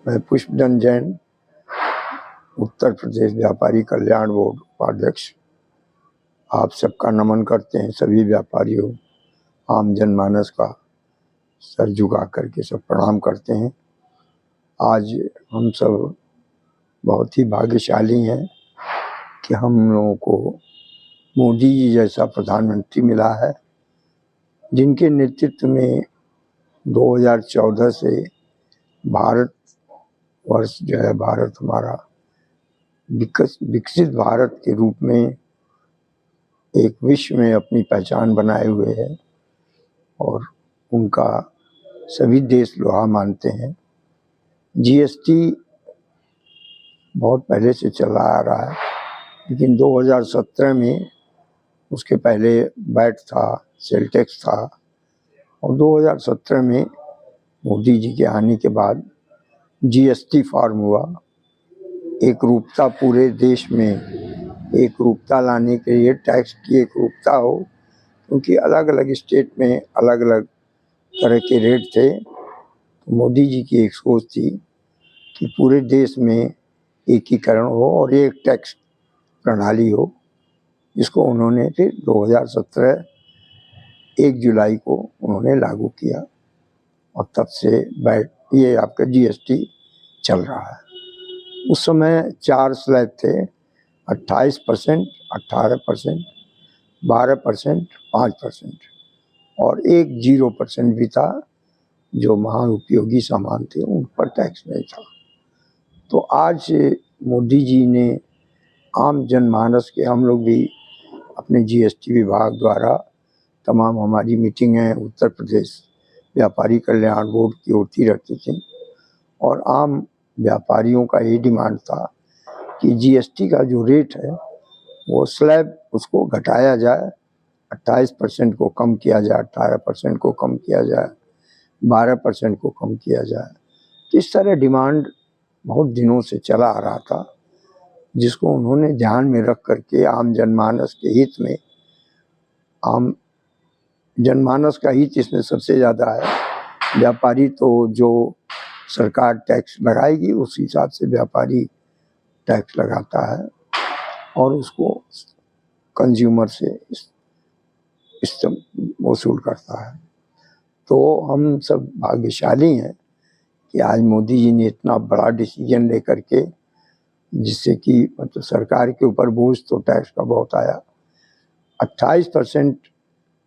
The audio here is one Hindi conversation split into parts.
मैं पुष्पदन जैन, उत्तर प्रदेश व्यापारी कल्याण बोर्ड उपाध्यक्ष, आप सबका नमन करते हैं। सभी व्यापारियों, आम जनमानस का सर झुका करके सब प्रणाम करते हैं। आज हम सब बहुत ही भाग्यशाली हैं कि हम लोगों को मोदी जी जैसा प्रधानमंत्री मिला है, जिनके नेतृत्व में 2014 से भारत वर्ष जो है, भारत हमारा विकसित भारत के रूप में एक विश्व में अपनी पहचान बनाए हुए है और उनका सभी देश लोहा मानते हैं। जीएसटी बहुत पहले से चला आ रहा है, लेकिन 2017 में उसके पहले वैट था, सेल टैक्स था, और 2017 में मोदी जी के आने के बाद जीएसटी फॉर्म हुआ। एक रूपता पूरे देश में एक रूपता लाने के लिए टैक्स की एक रूपता हो, क्योंकि अलग अलग स्टेट में अलग अलग तरह के रेट थे। तो मोदी जी की एक सोच थी कि पूरे देश में एकीकरण हो और एक टैक्स प्रणाली हो, जिसको उन्होंने फिर 2017 1 जुलाई को उन्होंने लागू किया और तब से ये आपका जीएसटी चल रहा है। उस समय 4 स्लैब थे, 28%, 18%, 12%, 5% और एक 0% भी था, जो महाउपयोगी सामान थे उन पर टैक्स नहीं था। तो आज मोदी जी ने आम जनमानस के, हम लोग भी अपने जीएसटी विभाग द्वारा तमाम हमारी मीटिंगें उत्तर प्रदेश व्यापारी कल्याण बोर्ड की होती रहती थी, और आम व्यापारियों का ये डिमांड था कि जीएसटी का जो रेट है वो स्लैब उसको घटाया जाए, 28% को कम किया जाए, 18% को कम किया जाए, 12% को कम किया जाए। तो इस तरह डिमांड बहुत दिनों से चला आ रहा था, जिसको उन्होंने ध्यान में रख करके आम जनमानस के हित में, आम जनमानस का हित इसमें सबसे ज़्यादा है। व्यापारी तो जो सरकार टैक्स लगाएगी उस हिसाब से व्यापारी टैक्स लगाता है और उसको कंज्यूमर से वसूल करता है। तो हम सब भाग्यशाली हैं कि आज मोदी जी ने इतना बड़ा डिसीजन लेकर के, जिससे कि मतलब सरकार के ऊपर बोझ तो टैक्स का बहुत आया, 28%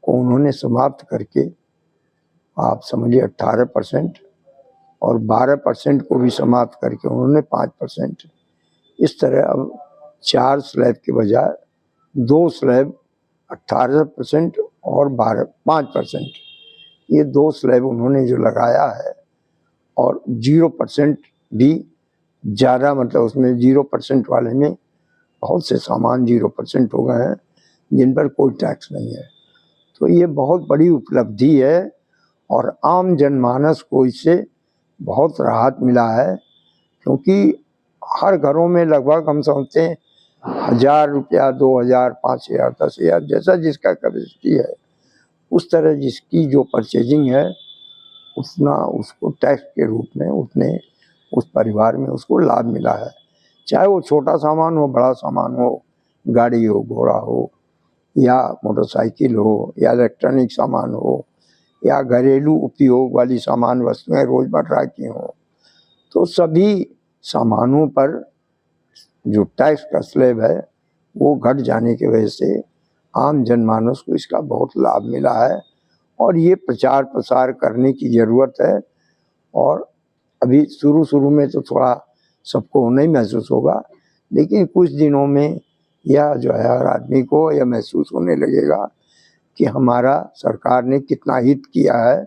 को उन्होंने समाप्त करके आप समझिए 18% और 12% को भी समाप्त करके उन्होंने 5%, इस तरह अब 4 स्लैब के बजाय 2 स्लैब 18% और 5%, ये 2 स्लैब उन्होंने जो लगाया है, और 0% भी ज़्यादा, मतलब उसमें 0% वाले में बहुत से सामान 0% हो गए हैं जिन पर कोई टैक्स नहीं है। तो ये बहुत बड़ी उपलब्धि है और आम जनमानस को इससे बहुत राहत मिला है, क्योंकि हर घरों में लगभग हम समझते हैं 1000 रुपया, 2000, 5000, 10,000, जैसा जिसका कैपेसिटी है, उस तरह जिसकी जो परचेजिंग है उतना उसको टैक्स के रूप में उतने उस परिवार में उसको लाभ मिला है। चाहे वो छोटा सामान हो, बड़ा सामान हो, गाड़ी हो, घोड़ा हो, या मोटरसाइकिल हो, या इलेक्ट्रॉनिक सामान हो, या घरेलू उपयोग वाली सामान वस्तुएं रोजमर्रा की हों, तो सभी सामानों पर जो टैक्स का स्लैब है वो घट जाने की वजह से आम जनमानस को इसका बहुत लाभ मिला है। और ये प्रचार प्रसार करने की ज़रूरत है, और अभी शुरू में तो थोड़ा सबको नहीं महसूस होगा, लेकिन कुछ दिनों में यह जो है हर आदमी को यह महसूस होने लगेगा कि हमारा सरकार ने कितना हित किया है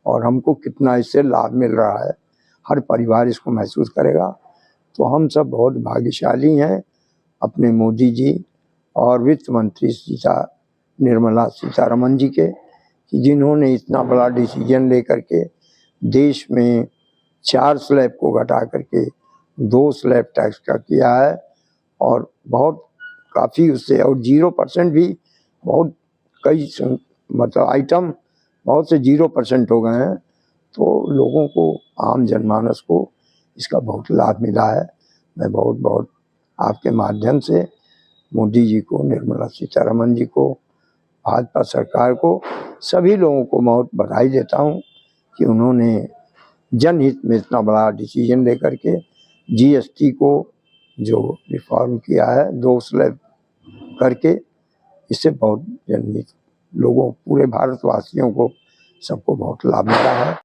और हमको कितना इससे लाभ मिल रहा है। हर परिवार इसको महसूस करेगा। तो हम सब बहुत भाग्यशाली हैं अपने मोदी जी और वित्त मंत्री निर्मला सीतारमण जी के, कि जिन्होंने इतना बड़ा डिसीजन लेकर के देश में 4 स्लैब को घटा करके 2 स्लैब टैक्स का किया है, और बहुत काफ़ी उससे, और 0% भी बहुत कई मतलब आइटम बहुत से 0% हो गए हैं। तो लोगों को, आम जनमानस को इसका बहुत लाभ मिला है। मैं बहुत बहुत आपके माध्यम से मोदी जी को, निर्मला सीतारमण जी को, भाजपा सरकार को, सभी लोगों को बहुत बधाई देता हूँ कि उन्होंने जनहित में इतना बड़ा डिसीजन लेकर के जीएसटी को जो रिफॉर्म किया है 2 स्लैब करके, इससे बहुत जनहित लोगों, पूरे भारतवासियों को, सबको बहुत लाभ मिला है।